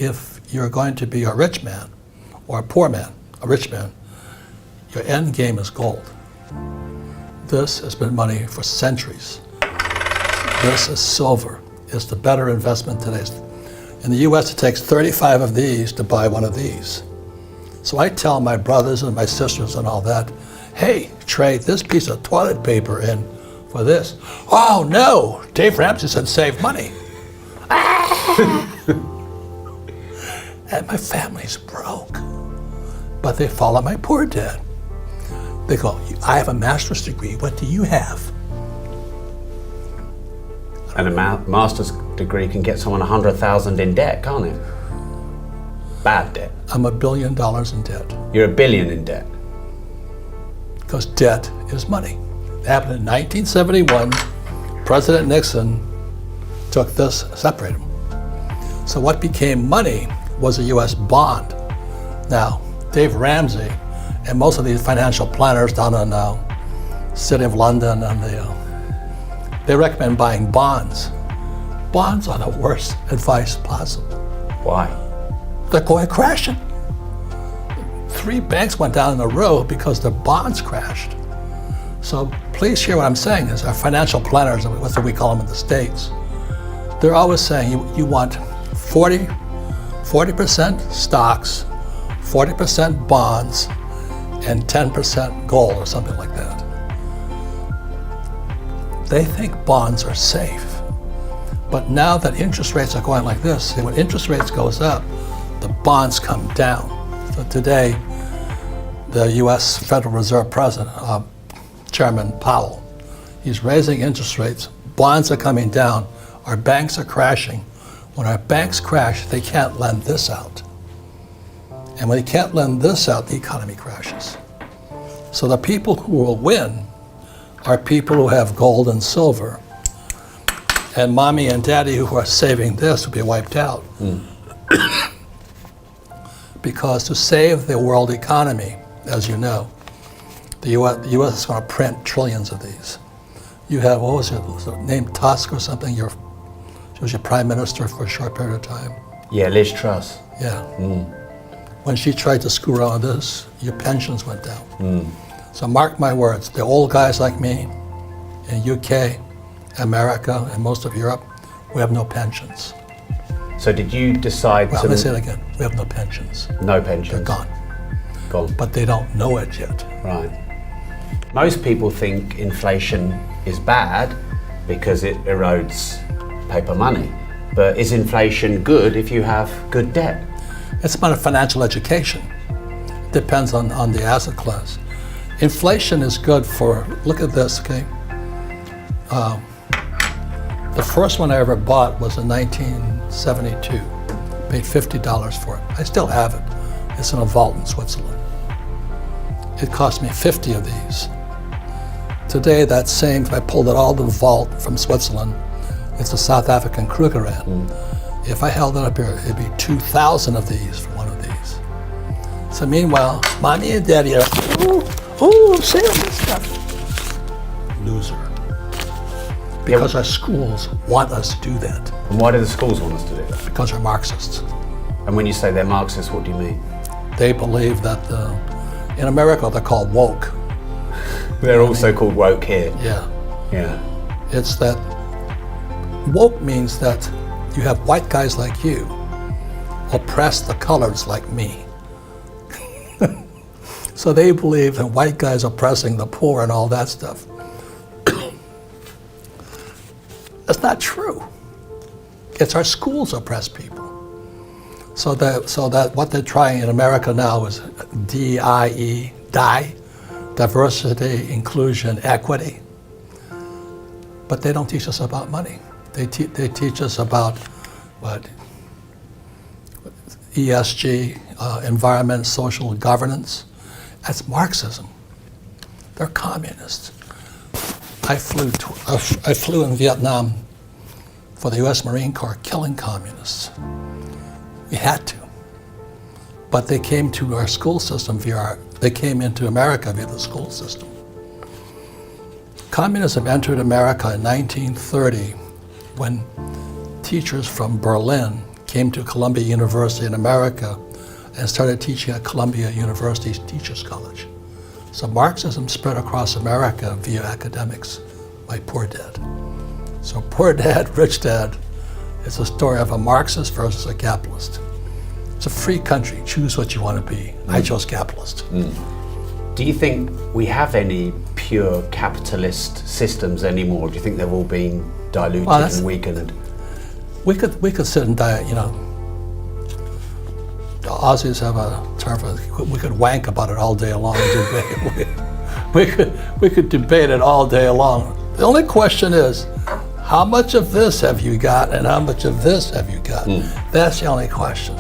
if you're going to be a rich man or a poor man, a rich man, your end game is gold. This has been money for centuries. This is silver. It's the better investment today. In the US, it takes 35 of these to buy one of these. So I tell my brothers and my sisters and all that, hey, trade this piece of toilet paper in for this. Oh no, Dave Ramsey said save money. And my family's broke, but they follow my poor dad. They go, I have a master's degree, what do you have? And a master's degree can get someone 100,000 in debt, can't it? Bad debt. I'm $1 billion in debt. You're $1 billion in debt. Because debt is money. It happened in 1971. President Nixon took this, separated them. So what became money was a US bond. Now, Dave Ramsey and most of these financial planners down in the City of London, and they recommend buying bonds. Bonds are the worst advice possible. Why? They're going crashing. 3 banks went down in a row because their bonds crashed. So please hear what I'm saying is our financial planners, what do we call them in the States, they're always saying you want 40% stocks, 40% bonds, and 10% gold or something like that. They think bonds are safe. But now that interest rates are going like this, see, when interest rates goes up, the bonds come down. So today, the US Federal Reserve President, Chairman Powell, he's raising interest rates. Bonds are coming down. Our banks are crashing. When our banks crash, they can't lend this out. And when they can't lend this out, the economy crashes. So the people who will win are people who have gold and silver. And mommy and daddy who are saving this will be wiped out. Because to save the world economy, as you know, the US is going to print trillions of these. You have, what was your name, Tusk or something? She was your prime minister for a short period of time. Yeah, Liz Truss. Yeah. When she tried to screw around this, your pensions went down. So mark my words, the old guys like me in UK, America, and most of Europe, we have no pensions. So did you decide Well, to... let me say it again, we have no pensions. No pensions. They're gone. Gone. But they don't know it yet. Right. Most people think inflation is bad because it erodes paper money. But is inflation good if you have good debt? It's about financial education. It depends on the asset class. Inflation is good for, look at this, okay? The first one I ever bought was in 1972. Paid $50 for it. I still have it. It's in a vault in Switzerland. It cost me 50 of these. Today, that same, if I pulled it all to the vault from Switzerland, it's a South African Krugerrand. If I held it up here, it'd be 2,000 of these for one of these. So meanwhile, mommy and daddy are, I'm saving this stuff. Loser. Because our schools want us to do that. And why do the schools want us to do that? Because they're Marxists. And when you say they're Marxists, what do you mean? They believe that in America they're called woke. They're also called woke here. Yeah. Yeah. It's that woke means that you have white guys like you oppress the coloreds like me. So they believe that white guys oppressing the poor and all that stuff. That's not true. It's our schools oppress people. So that what they're trying in America now is DIE, diversity, inclusion, equity. But they don't teach us about money. They teach us about what? ESG, environment, social governance. That's Marxism. They're communists. I flew in Vietnam for the US Marine Corps, killing communists. We had to. But they came to our school system they came into America via the school system. Communism entered America in 1930 when teachers from Berlin came to Columbia University in America and started teaching at Columbia University's Teachers College. So Marxism spread across America via academics, like Poor Dad. So Poor Dad, Rich Dad is a story of a Marxist versus a capitalist. It's a free country, choose what you want to be. I chose capitalist. Do you think we have any pure capitalist systems anymore? Do you think they've all been diluted and weakened? We could sit and die, you know. The Aussies have a term for it. We could wank about it all day long and debate. we could debate it all day long. The only question is, how much of this have you got and how much of this have you got? That's the only question.